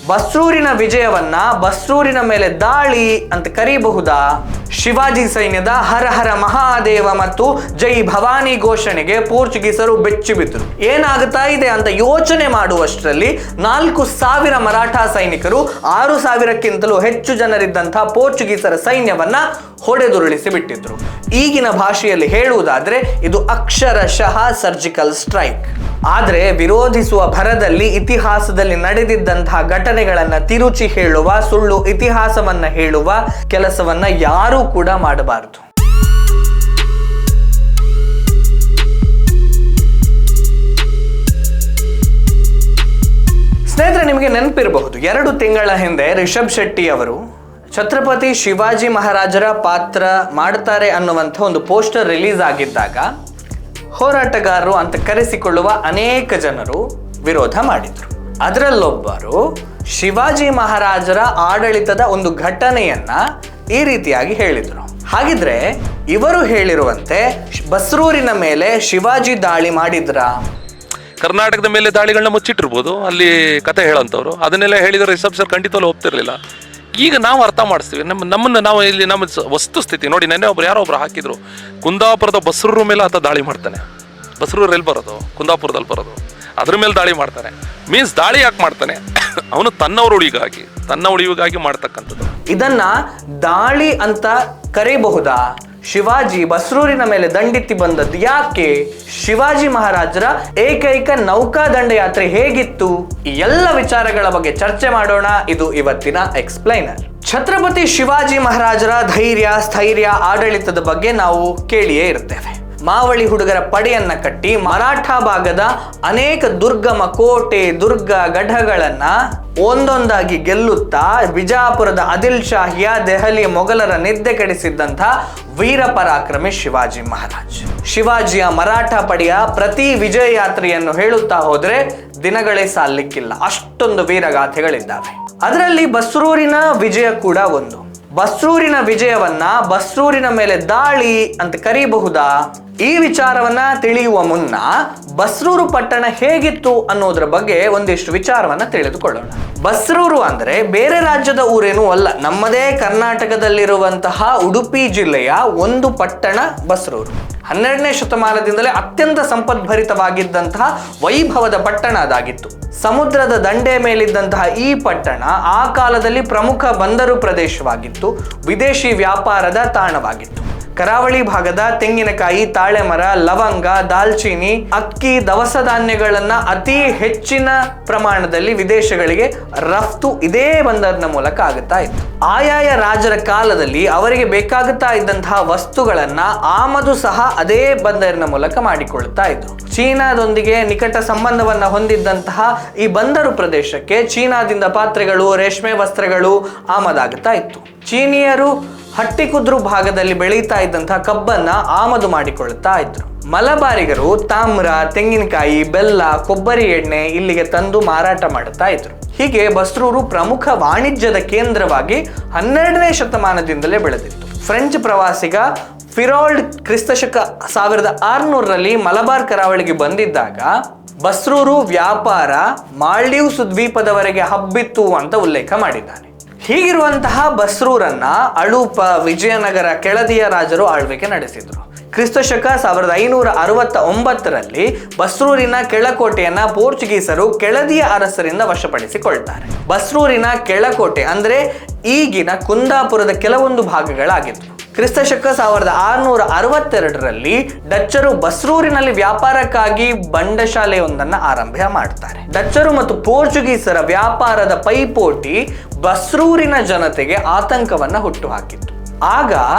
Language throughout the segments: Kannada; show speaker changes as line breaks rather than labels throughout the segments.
ಬಸ್ರೂರಿನ ವಿಜಯವನ್ನ ಬಸ್ರೂರಿನ ಮೇಲೆ ದಾಳಿ ಅಂತ ಕರೀಬಹುದಾ? ಶಿವಾಜಿ ಸೈನ್ಯದ ಹರ ಹರ ಮಹಾದೇವ ಮತ್ತು ಜೈ ಭವಾನಿ ಘೋಷಣೆಗೆ ಪೋರ್ಚುಗೀಸರು ಬೆಚ್ಚಿ ಬಿದ್ದರು. ಏನಾಗುತ್ತಾ ಇದೆ ಅಂತ ಯೋಚನೆ ಮಾಡುವಷ್ಟರಲ್ಲಿ 4,000 ಮರಾಠ ಸೈನಿಕರು 6,000ಕ್ಕಿಂತಲೂ ಹೆಚ್ಚು ಜನರಿದ್ದಂತಹ ಪೋರ್ಚುಗೀಸರ ಸೈನ್ಯವನ್ನ ಹೊಡೆದುರುಳಿಸಿ ಬಿಟ್ಟಿದ್ರು. ಈಗಿನ ಭಾಷೆಯಲ್ಲಿ ಹೇಳುವುದಾದ್ರೆ ಇದು ಅಕ್ಷರಶಃ ಸರ್ಜಿಕಲ್ ಸ್ಟ್ರೈಕ್. ಆದರೆ ವಿರೋಧಿಸುವ ಭರದಲ್ಲಿ ಇತಿಹಾಸದಲ್ಲಿ ನಡೆದಿದ್ದಂತಹ ಘಟನೆಗಳನ್ನ ತಿರುಚಿ ಹೇಳುವ, ಸುಳ್ಳು ಇತಿಹಾಸವನ್ನ ಹೇಳುವ ಕೆಲಸವನ್ನ ಯಾರೂ ಕೂಡ ಮಾಡಬಾರದು. ಸ್ನೇಹಿತರೆ, ನಿಮಗೆ ನೆನಪಿರಬಹುದು 2 ತಿಂಗಳ ಹಿಂದೆ ರಿಷಬ್ ಶೆಟ್ಟಿ ಅವರು ಛತ್ರಪತಿ ಶಿವಾಜಿ ಮಹಾರಾಜರ ಪಾತ್ರ ಮಾಡ್ತಾರೆ ಅನ್ನುವಂಥ ಒಂದು ಪೋಸ್ಟರ್ ರಿಲೀಸ್ ಆಗಿದ್ದಾಗ ಹೋರಾಟಗಾರರು ಅಂತ ಕರೆಸಿಕೊಳ್ಳುವ ಅನೇಕ ಜನರು ವಿರೋಧ ಮಾಡಿದ್ರು. ಅದರಲ್ಲೊಬ್ಬರು ಶಿವಾಜಿ ಮಹಾರಾಜರ ಆಡಳಿತದ ಒಂದು ಘಟನೆಯನ್ನ ಈ ರೀತಿಯಾಗಿ ಹೇಳಿದ್ರು. ಹಾಗಿದ್ರೆ ಇವರು ಹೇಳಿರುವಂತೆ ಬಸ್ರೂರಿನ ಮೇಲೆ ಶಿವಾಜಿ ದಾಳಿ ಮಾಡಿದ್ರ?
ಕರ್ನಾಟಕದ ಮೇಲೆ ದಾಳಿಗಳನ್ನ ಮುಚ್ಚಿಟ್ಟಿರ್ಬೋದು, ಅಲ್ಲಿ ಕತೆ ಹೇಳೋಂಥವ್ರು. ಅದನ್ನೆಲ್ಲ ಹೇಳಿದ್ರೆ ರಿಷಬ್ ಸರ್ ಖಂಡಿತವೂ ಒಪ್ತಿರ್ಲಿಲ್ಲ. ಈಗ ನಾವು ಅರ್ಥ ಮಾಡಿಸ್ತೀವಿ, ನಮ್ಮನ್ನು ನಾವು ಇಲ್ಲಿ ನಮ್ಮ ವಸ್ತುಸ್ಥಿತಿ ನೋಡಿ. ನೆನ್ನೆ ಯಾರೋ ಒಬ್ರು ಹಾಕಿದ್ರು, ಕುಂದಾಪುರದ ಬಸ್ರೂರು ಮೇಲೆ ಆತ ದಾಳಿ ಮಾಡ್ತಾನೆ. ಬಸ್ರೂರು ಎಲ್ಲಿ ಬರೋದು? ಕುಂದಾಪುರದಲ್ಲಿ ಬರೋದು. ಅದ್ರ ಮೇಲೆ ದಾಳಿ ಮಾಡ್ತಾನೆ. ಮೀನ್ಸ್ ದಾಳಿ ಯಾಕೆ ಮಾಡ್ತಾನೆ? ಅವನು ತನ್ನ ಉಳಿವಿಗಾಗಿ ಮಾಡ್ತಕ್ಕಂಥದ್ದು.
ಇದನ್ನ ದಾಳಿ ಅಂತ ಕರೀಬಹುದಾ? ಶಿವಾಜಿ ಬಸ್ರೂರಿನ ಮೇಲೆ ದಂಡೆತ್ತಿ ಬಂದದ್ದು ಯಾಕೆ? ಶಿವಾಜಿ ಮಹಾರಾಜರ ಏಕೈಕ ನೌಕಾ ದಂಡಯಾತ್ರೆ ಹೇಗಿತ್ತು? ಈ ಎಲ್ಲ ವಿಚಾರಗಳ ಬಗ್ಗೆ ಚರ್ಚೆ ಮಾಡೋಣ. ಇದು ಇವತ್ತಿನ ಎಕ್ಸ್ಪ್ಲೈನರ್. ಛತ್ರಪತಿ ಶಿವಾಜಿ ಮಹಾರಾಜರ ಧೈರ್ಯ, ಸ್ಥೈರ್ಯ, ಆಡಳಿತದ ಬಗ್ಗೆ ನಾವು ಕೇಳಿಯೇ ಇರ್ತೇವೆ. ಮಾವಳಿ ಹುಡುಗರ ಪಡೆಯನ್ನ ಕಟ್ಟಿ ಮರಾಠ ಭಾಗದ ಅನೇಕ ದುರ್ಗಮ ಕೋಟೆ, ದುರ್ಗ, ಗಢಗಳನ್ನ ಒಂದೊಂದಾಗಿ ಗೆಲ್ಲುತ್ತಾ ಬಿಜಾಪುರದ ಆದಿಲ್ ಶಾಹಿಯ, ದೆಹಲಿಯ ಮೊಘಲರ ನಿದ್ದೆ ಕೆಡಿಸಿದ್ದಂಥ ವೀರ ಪರಾಕ್ರಮಿ ಶಿವಾಜಿ ಮಹಾರಾಜ್. ಶಿವಾಜಿಯ ಮರಾಠ ಪಡೆಯ ಪ್ರತಿ ವಿಜಯ ಯಾತ್ರೆಯನ್ನು ಹೇಳುತ್ತಾ ಹೋದ್ರೆ ದಿನಗಳೇ ಸಾಲಿಕ್ಕಿಲ್ಲ, ಅಷ್ಟೊಂದು ವೀರಗಾಥೆಗಳಿದ್ದಾವೆ. ಅದರಲ್ಲಿ ಬಸ್ರೂರಿನ ವಿಜಯ ಕೂಡ ಒಂದು. ಬಸ್ರೂರಿನ ವಿಜಯವನ್ನ ಬಸ್ರೂರಿನ ಮೇಲೆ ದಾಳಿ ಅಂತ ಕರೀಬಹುದಾ? ಈ ವಿಚಾರವನ್ನ ತಿಳಿಯುವ ಮುನ್ನ ಬಸ್ರೂರು ಪಟ್ಟಣ ಹೇಗಿತ್ತು ಅನ್ನೋದ್ರ ಬಗ್ಗೆ ಒಂದಿಷ್ಟು ವಿಚಾರವನ್ನ ತಿಳಿದುಕೊಳ್ಳೋಣ. ಬಸ್ರೂರು ಅಂದ್ರೆ ಬೇರೆ ರಾಜ್ಯದ ಊರೇನೂ ಅಲ್ಲ, ನಮ್ಮದೇ ಕರ್ನಾಟಕದಲ್ಲಿರುವಂತಹ ಉಡುಪಿ ಜಿಲ್ಲೆಯ ಒಂದು ಪಟ್ಟಣ ಬಸ್ರೂರು. 12ನೇ ಶತಮಾನದಿಂದಲೇ ಅತ್ಯಂತ ಸಂಪದ್ಭರಿತವಾಗಿದ್ದಂತಹ ವೈಭವದ ಪಟ್ಟಣ ಅದಾಗಿತ್ತು. ಸಮುದ್ರದ ದಂಡೆ ಮೇಲಿದ್ದಂತಹ ಈ ಪಟ್ಟಣ ಆ ಕಾಲದಲ್ಲಿ ಪ್ರಮುಖ ಬಂದರು ಪ್ರದೇಶವಾಗಿತ್ತು, ವಿದೇಶಿ ವ್ಯಾಪಾರದ ತಾಣವಾಗಿತ್ತು. ಕರಾವಳಿ ಭಾಗದ ತೆಂಗಿನಕಾಯಿ, ತಾಳೆ ಮರ, ಲವಂಗ, ದಾಲ್ಚೀನಿ, ಅಕ್ಕಿ, ದವಸ ಧಾನ್ಯಗಳನ್ನ ಅತಿ ಹೆಚ್ಚಿನ ಪ್ರಮಾಣದಲ್ಲಿ ವಿದೇಶಗಳಿಗೆ ರಫ್ತು ಇದೇ ಬಂದರಿನ ಮೂಲಕ ಆಗುತ್ತಾ ಇತ್ತು. ಆಯಾಯ ರಾಜರ ಕಾಲದಲ್ಲಿ ಅವರಿಗೆ ಬೇಕಾಗುತ್ತಾ ಇದ್ದಂತಹ ವಸ್ತುಗಳನ್ನ ಆಮದು ಸಹ ಅದೇ ಬಂದರಿನ ಮೂಲಕ ಮಾಡಿಕೊಳ್ಳುತ್ತಾ ಇದ್ರು. ಚೀನಾದೊಂದಿಗೆ ನಿಕಟ ಸಂಬಂಧವನ್ನ ಹೊಂದಿದ್ದಂತಹ ಈ ಬಂದರು ಪ್ರದೇಶಕ್ಕೆ ಚೀನಾದಿಂದ ಪಾತ್ರೆಗಳು, ರೇಷ್ಮೆ ವಸ್ತ್ರಗಳು ಆಮದಾಗುತ್ತಾ ಇತ್ತು. ಚೀನಿಯರು ಹಟ್ಟಿಕುದ್ರು ಭಾಗದಲ್ಲಿ ಬೆಳೀತಾ ಇದ್ದಂತಹ ಕಬ್ಬನ್ನ ಆಮದು ಮಾಡಿಕೊಳ್ಳುತ್ತಾ ಇದ್ರು. ಮಲಬಾರಿಗರು ತಾಮ್ರ, ತೆಂಗಿನಕಾಯಿ, ಬೆಲ್ಲ, ಕೊಬ್ಬರಿ ಎಣ್ಣೆ ಇಲ್ಲಿಗೆ ತಂದು ಮಾರಾಟ ಮಾಡುತ್ತಾ ಇದ್ರು. ಹೀಗೆ ಬಸ್ರೂರು ಪ್ರಮುಖ ವಾಣಿಜ್ಯದ ಕೇಂದ್ರವಾಗಿ 12ನೇ ಶತಮಾನದಿಂದಲೇ ಬೆಳೆದಿತ್ತು. ಫ್ರೆಂಚ್ ಪ್ರವಾಸಿಗ ಫಿರೋಲ್ಡ್ ಕ್ರಿಸ್ತಶಕ 1600ರಲ್ಲಿ ಮಲಬಾರ್ ಕರಾವಳಿಗೆ ಬಂದಿದ್ದಾಗ ಬಸ್ರೂರು ವ್ಯಾಪಾರ ಮಾಲ್ಡೀವ್ಸ್ ದ್ವೀಪದವರೆಗೆ ಹಬ್ಬಿತ್ತು ಅಂತ ಉಲ್ಲೇಖ ಮಾಡಿದ್ದಾನೆ. ಹೀಗಿರುವಂತಹ ಬಸ್ರೂರನ್ನ ಅಳುಪ, ವಿಜಯನಗರ, ಕೆಳದಿಯ ರಾಜರು ಆಳ್ವಿಕೆ ನಡೆಸಿದ್ರು. ಕ್ರಿಸ್ತಶಕ 1569ರಲ್ಲಿ ಬಸ್ರೂರಿನ ಕೆಳಕೋಟೆಯನ್ನ ಪೋರ್ಚುಗೀಸರು ಕೆಳದಿಯ ಅರಸರಿಂದ ವಶಪಡಿಸಿಕೊಳ್ತಾರೆ. ಬಸ್ರೂರಿನ ಕೆಳಕೋಟೆ ಅಂದ್ರೆ ಈಗಿನ ಕುಂದಾಪುರದ ಕೆಲವೊಂದು ಭಾಗಗಳಾಗಿತ್ತು. ಕ್ರಿಸ್ತಶಕ 1662ರಲ್ಲಿ ಡಚ್ಚರು ಬಸ್ರೂರಿನಲ್ಲಿ ವ್ಯಾಪಾರಕ್ಕಾಗಿ ಬಂಡಶಾಲೆಯೊಂದನ್ನು ಆರಂಭ ಮಾಡ್ತಾರೆ. ಡಚ್ಚರು ಮತ್ತು ಪೋರ್ಚುಗೀಸರ ವ್ಯಾಪಾರದ ಪೈಪೋಟಿ ಬಸ್ರೂರಿನ ಜನತೆಗೆ ಆತಂಕವನ್ನ ಹುಟ್ಟುಹಾಕಿತ್ತು. ಆಗ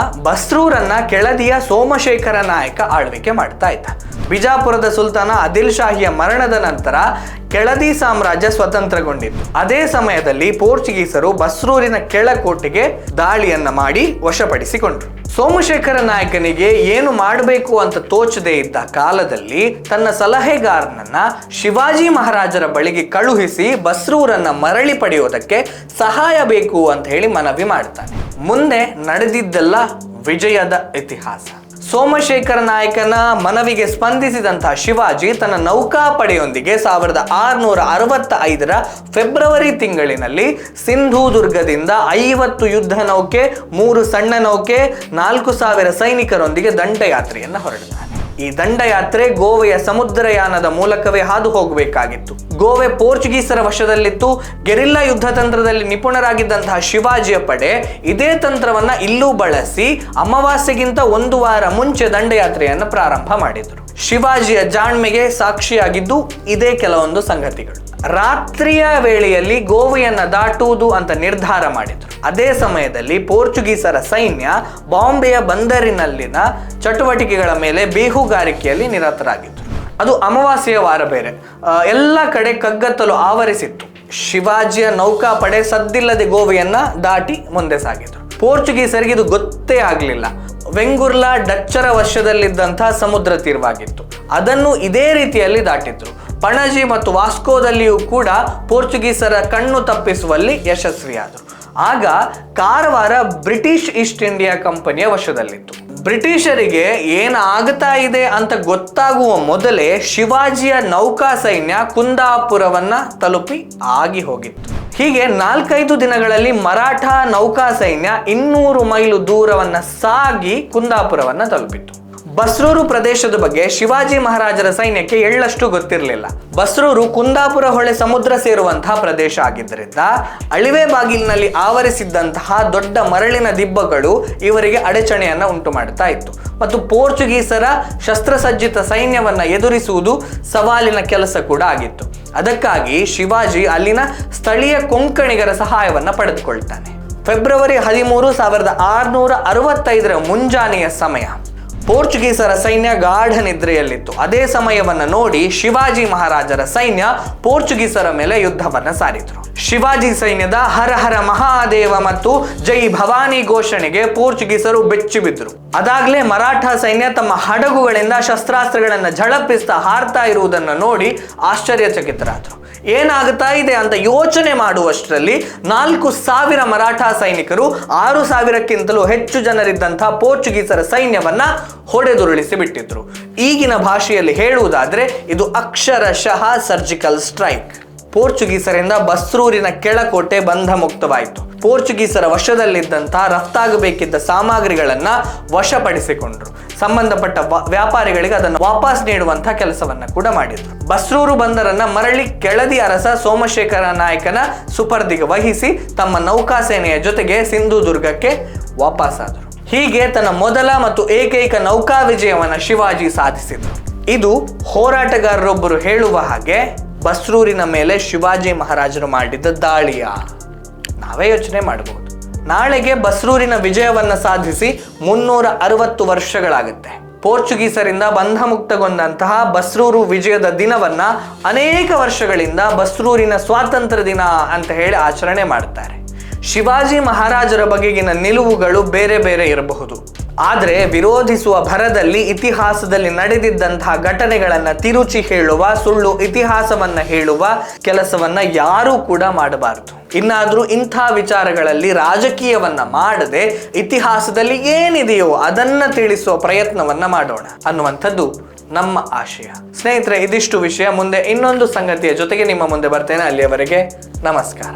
ಬಸ್ರೂರನ್ನ ಕೆಳದಿಯ ಸೋಮಶೇಖರ ನಾಯಕ ಆಳ್ವಿಕೆ ಮಾಡ್ತಾ ಇದ್ದ. ಬಿಜಾಪುರದ ಸುಲ್ತಾನ ಆದಿಲ್ ಶಾಹಿಯ ಮರಣದ ನಂತರ ಕೆಳದಿ ಸಾಮ್ರಾಜ್ಯ ಸ್ವತಂತ್ರಗೊಂಡಿತ್ತು. ಅದೇ ಸಮಯದಲ್ಲಿ ಪೋರ್ಚುಗೀಸರು ಬಸ್ರೂರಿನ ಕೆಳಕೋಟೆಗೆ ದಾಳಿಯನ್ನ ಮಾಡಿ ವಶಪಡಿಸಿಕೊಂಡ್ರು. ಸೋಮಶೇಖರ ನಾಯಕನಿಗೆ ಏನು ಮಾಡಬೇಕು ಅಂತ ತೋಚದೇ ಇದ್ದ ಕಾಲದಲ್ಲಿ ತನ್ನ ಸಲಹೆಗಾರನನ್ನ ಶಿವಾಜಿ ಮಹಾರಾಜರ ಬಳಿಗೆ ಕಳುಹಿಸಿ ಬಸ್ರೂರನ್ನ ಮರಳಿ ಪಡೆಯೋದಕ್ಕೆ ಸಹಾಯ ಬೇಕು ಅಂತ ಹೇಳಿ ಮನವಿ ಮಾಡ್ತಾನೆ. ಮುಂದೆ ನಡೆದಿದ್ದೆಲ್ಲ ವಿಜಯದ ಇತಿಹಾಸ. ಸೋಮಶೇಖರ ನಾಯಕನ ಮನವಿಗೆ ಸ್ಪಂದಿಸಿದಂತಹ ಶಿವಾಜಿ ತನ್ನ ನೌಕಾಪಡೆಯೊಂದಿಗೆ 1665 ಫೆಬ್ರವರಿ ತಿಂಗಳಿನಲ್ಲಿ ಸಿಂಧೂದುರ್ಗದಿಂದ 50 ಯುದ್ಧ ನೌಕೆ, 3 ಸಣ್ಣ ನೌಕೆ, 4000 ಸೈನಿಕರೊಂದಿಗೆ ದಂಡಯಾತ್ರೆಯನ್ನು ಹೊರಡಿದ್ದಾನೆ. ಈ ದಂಡಯಾತ್ರೆ ಗೋವೆಯ ಸಮುದ್ರಯಾನದ ಮೂಲಕವೇ ಹಾದು ಹೋಗಬೇಕಾಗಿತ್ತು. ಗೋವೆ ಪೋರ್ಚುಗೀಸರ ವಶದಲ್ಲಿತ್ತು. ಗೆರಿಲ್ಲಾ ಯುದ್ಧ ತಂತ್ರದಲ್ಲಿ ನಿಪುಣರಾಗಿದ್ದಂತಹ ಶಿವಾಜಿಯ ಪಡೆ ಇದೇ ತಂತ್ರವನ್ನ ಇಲ್ಲೂ ಬಳಸಿ ಅಮಾವಾಸ್ಯೆಗಿಂತ 1 ವಾರ ಮುಂಚೆ ದಂಡಯಾತ್ರೆಯನ್ನು ಪ್ರಾರಂಭ ಮಾಡಿದರು. ಶಿವಾಜಿಯ ಜಾಣ್ಮೆಗೆ ಸಾಕ್ಷಿಯಾಗಿದ್ದು ಇದೇ ಕೆಲವೊಂದು ಸಂಗತಿಗಳು. ರಾತ್ರಿಯ ವೇಳೆಯಲ್ಲಿ ಗೋವೆಯನ್ನ ದಾಟುವುದು ಅಂತ ನಿರ್ಧಾರ ಮಾಡಿದರು. ಅದೇ ಸಮಯದಲ್ಲಿ ಪೋರ್ಚುಗೀಸರ ಸೈನ್ಯ ಬಾಂಬೆಯ ಬಂದರಿನಲ್ಲಿನ ಚಟುವಟಿಕೆಗಳ ಮೇಲೆ ಬೇಹುಗಾರಿಕೆಯಲ್ಲಿ ನಿರತರಾಗಿದ್ದರು. ಅದು ಅಮಾವಾಸ್ಯೆಯ ವಾರ ಬೇರೆ. ಎಲ್ಲ ಕಡೆ ಕಗ್ಗತ್ತಲು ಆವರಿಸಿತ್ತು. ಶಿವಾಜಿಯ ನೌಕಾಪಡೆ ಸದ್ದಿಲ್ಲದೆ ಗೋವೆಯನ್ನ ದಾಟಿ ಮುಂದೆ ಸಾಗಿದ್ರು. ಪೋರ್ಚುಗೀಸರಿಗೆ ಇದು ಗೊತ್ತೇ ಆಗಲಿಲ್ಲ. ವೆಂಗುರ್ಲಾ ಡಚ್ಚರ ವಶದಲ್ಲಿದ್ದಂತಹ ಸಮುದ್ರ ತೀರವಾಗಿತ್ತು. ಅದನ್ನು ಇದೇ ರೀತಿಯಲ್ಲಿ ದಾಟಿದ್ರು. ಪಣಜಿ ಮತ್ತು ವಾಸ್ಕೋದಲ್ಲಿಯೂ ಕೂಡ ಪೋರ್ಚುಗೀಸರ ಕಣ್ಣು ತಪ್ಪಿಸುವಲ್ಲಿ ಯಶಸ್ವಿಯಾದರು. ಆಗ ಕಾರವಾರ ಬ್ರಿಟಿಷ್ ಈಸ್ಟ್ ಇಂಡಿಯಾ ಕಂಪನಿಯ ವಶದಲ್ಲಿತ್ತು. ಬ್ರಿಟಿಷರಿಗೆ ಏನಾಗ್ತಾ ಇದೆ ಅಂತ ಗೊತ್ತಾಗುವ ಮೊದಲೇ ಶಿವಾಜಿಯ ನೌಕಾ ಸೈನ್ಯ ಕುಂದಾಪುರವನ್ನ ತಲುಪಿ ಆಗಿ ಹೋಗಿತ್ತು. ಹೀಗೆ 4-5 ದಿನಗಳಲ್ಲಿ ಮರಾಠ ನೌಕಾ ಸೈನ್ಯ 200 ಮೈಲು ದೂರವನ್ನ ಸಾಗಿ ಕುಂದಾಪುರವನ್ನ ತಲುಪಿತ್ತು. ಬಸ್ರೂರು ಪ್ರದೇಶದ ಬಗ್ಗೆ ಶಿವಾಜಿ ಮಹಾರಾಜರ ಸೈನ್ಯಕ್ಕೆ ಎಳ್ಳಷ್ಟು ಗೊತ್ತಿರಲಿಲ್ಲ. ಬಸ್ರೂರು ಕುಂದಾಪುರ ಹೊಳೆ ಸಮುದ್ರ ಸೇರುವಂತಹ ಪ್ರದೇಶ ಆಗಿದ್ದರಿಂದ ಅಳಿವೆ ಬಾಗಿಲಿನಲ್ಲಿ ಆವರಿಸಿದ್ದಂತಹ ದೊಡ್ಡ ಮರಳಿನ ದಿಬ್ಬಗಳು ಇವರಿಗೆ ಅಡಚಣೆಯನ್ನ ಉಂಟು ಮಾಡ್ತಾ ಇತ್ತು. ಮತ್ತು ಪೋರ್ಚುಗೀಸರ ಶಸ್ತ್ರಸಜ್ಜಿತ ಸೈನ್ಯವನ್ನ ಎದುರಿಸುವುದು ಸವಾಲಿನ ಕೆಲಸ ಕೂಡ ಆಗಿತ್ತು. ಅದಕ್ಕಾಗಿ ಶಿವಾಜಿ ಅಲ್ಲಿನ ಸ್ಥಳೀಯ ಕೊಂಕಣಿಗರ ಸಹಾಯವನ್ನ ಪಡೆದುಕೊಳ್ತಾನೆ. ಫೆಬ್ರವರಿ 13, 1665 ಮುಂಜಾನೆಯ ಸಮಯ. ಪೋರ್ಚುಗೀಸರ ಸೈನ್ಯ ಗಾಢ ನಿದ್ರೆಯಲ್ಲಿತ್ತು. ಅದೇ ಸಮಯವನ್ನ ನೋಡಿ ಶಿವಾಜಿ ಮಹಾರಾಜರ ಸೈನ್ಯ ಪೋರ್ಚುಗೀಸರ ಮೇಲೆ ಯುದ್ಧವನ್ನ ಸಾರಿದ್ರು. ಶಿವಾಜಿ ಸೈನ್ಯದ ಹರ ಹರ ಮಹಾದೇವ ಮತ್ತು ಜೈ ಭವಾನಿ ಘೋಷಣೆಗೆ ಪೋರ್ಚುಗೀಸರು ಬೆಚ್ಚಿ ಬಿದ್ದರು. ಅದಾಗ್ಲೇ ಮರಾಠ ಸೈನ್ಯ ತಮ್ಮ ಹಡಗುಗಳಿಂದ ಶಸ್ತ್ರಾಸ್ತ್ರಗಳನ್ನ ಝಳಪಿಸ್ತಾ ಹಾರ್ತಾ ಇರುವುದನ್ನು ನೋಡಿ ಆಶ್ಚರ್ಯಚಕಿತರಾದರು. ಏನಾಗುತ್ತಾ ಇದೆ ಅಂತ ಯೋಚನೆ ಮಾಡುವಷ್ಟರಲ್ಲಿ 4000 ಮರಾಠ ಸೈನಿಕರು 6000ಕ್ಕಿಂತಲೂ ಹೆಚ್ಚು ಜನರಿದ್ದಂತಹ ಪೋರ್ಚುಗೀಸರ ಸೈನ್ಯವನ್ನ ಹೊಡೆದುರುಳಿಸಿ ಬಿಟ್ಟಿದ್ರು. ಈಗಿನ ಭಾಷೆಯಲ್ಲಿ ಹೇಳುವುದಾದ್ರೆ ಇದು ಅಕ್ಷರಶಃ ಸರ್ಜಿಕಲ್ ಸ್ಟ್ರೈಕ್. ಪೋರ್ಚುಗೀಸರಿಂದ ಬಸ್ರೂರಿನ ಕೆಳಕೋಟೆ ಬಂಧ ಮುಕ್ತವಾಯಿತು. ಪೋರ್ಚುಗೀಸರ ವಶದಲ್ಲಿದ್ದಂತಹ ರಫ್ತಾಗಬೇಕಿದ್ದ ಸಾಮಗ್ರಿಗಳನ್ನ ವಶಪಡಿಸಿಕೊಂಡ್ರು. ಸಂಬಂಧಪಟ್ಟ ವ್ಯಾಪಾರಿಗಳಿಗೆ ಅದನ್ನು ವಾಪಸ್ ನೀಡುವಂತಹ ಕೆಲಸವನ್ನ ಕೂಡ ಮಾಡಿದ್ರು. ಬಸ್ರೂರು ಬಂದರನ್ನ ಮರಳಿ ಕೆಳದಿ ಅರಸ ಸೋಮಶೇಖರ ನಾಯಕನ ಸುಪರ್ದಿಗೆ ವಹಿಸಿ ತಮ್ಮ ನೌಕಾಸೇನೆಯ ಜೊತೆಗೆ ಸಿಂಧುದುರ್ಗಕ್ಕೆ ವಾಪಸ್ಸಾದರು. ಹೀಗೆ ತನ್ನ ಮೊದಲ ಮತ್ತು ಏಕೈಕ ನೌಕಾ ವಿಜಯವನ್ನ ಶಿವಾಜಿ ಸಾಧಿಸಿದರು. ಇದು ಹೋರಾಟಗಾರರೊಬ್ಬರು ಹೇಳುವ ಹಾಗೆ ಬಸ್ರೂರಿನ ಮೇಲೆ ಶಿವಾಜಿ ಮಹಾರಾಜರು ಮಾಡಿದ್ದ ದಾಳಿಯ. ನಾವೇ ಯೋಚನೆ ಮಾಡಬಹುದು. ನಾಳೆಗೆ ಬಸ್ರೂರಿನ ವಿಜಯವನ್ನ ಸಾಧಿಸಿ 360 ವರ್ಷಗಳಾಗುತ್ತೆ. ಪೋರ್ಚುಗೀಸರಿಂದ ಬಂಧ ಮುಕ್ತಗೊಂಡಂತಹ ಬಸ್ರೂರು ವಿಜಯದ ದಿನವನ್ನ ಅನೇಕ ವರ್ಷಗಳಿಂದ ಬಸ್ರೂರಿನ ಸ್ವಾತಂತ್ರ್ಯ ದಿನ ಅಂತ ಹೇಳಿ ಆಚರಣೆ ಮಾಡ್ತಾರೆ. ಶಿವಾಜಿ ಮಹಾರಾಜರ ಬಗೆಗಿನ ನಿಲುವುಗಳು ಬೇರೆ ಬೇರೆ ಇರಬಹುದು. ಆದರೆ ವಿರೋಧಿಸುವ ಭರದಲ್ಲಿ ಇತಿಹಾಸದಲ್ಲಿ ನಡೆದಿದ್ದಂತಹ ಘಟನೆಗಳನ್ನ ತಿರುಚಿ ಹೇಳುವ, ಸುಳ್ಳು ಇತಿಹಾಸವನ್ನ ಹೇಳುವ ಕೆಲಸವನ್ನ ಯಾರೂ ಕೂಡ ಮಾಡಬಾರದು. ಇನ್ನಾದ್ರೂ ಇಂಥ ವಿಚಾರಗಳಲ್ಲಿ ರಾಜಕೀಯವನ್ನ ಮಾಡದೆ ಇತಿಹಾಸದಲ್ಲಿ ಏನಿದೆಯೋ ಅದನ್ನ ತಿಳಿಸುವ ಪ್ರಯತ್ನವನ್ನ ಮಾಡೋಣ ಅನ್ನುವಂಥದ್ದು ನಮ್ಮ ಆಶಯ. ಸ್ನೇಹಿತರೆ, ಇದಿಷ್ಟು ವಿಷಯ. ಮುಂದೆ ಇನ್ನೊಂದು ಸಂಗತಿಯ ಜೊತೆಗೆ ನಿಮ್ಮ ಮುಂದೆ ಬರ್ತೇನೆ. ಅಲ್ಲಿಯವರೆಗೆ ನಮಸ್ಕಾರ.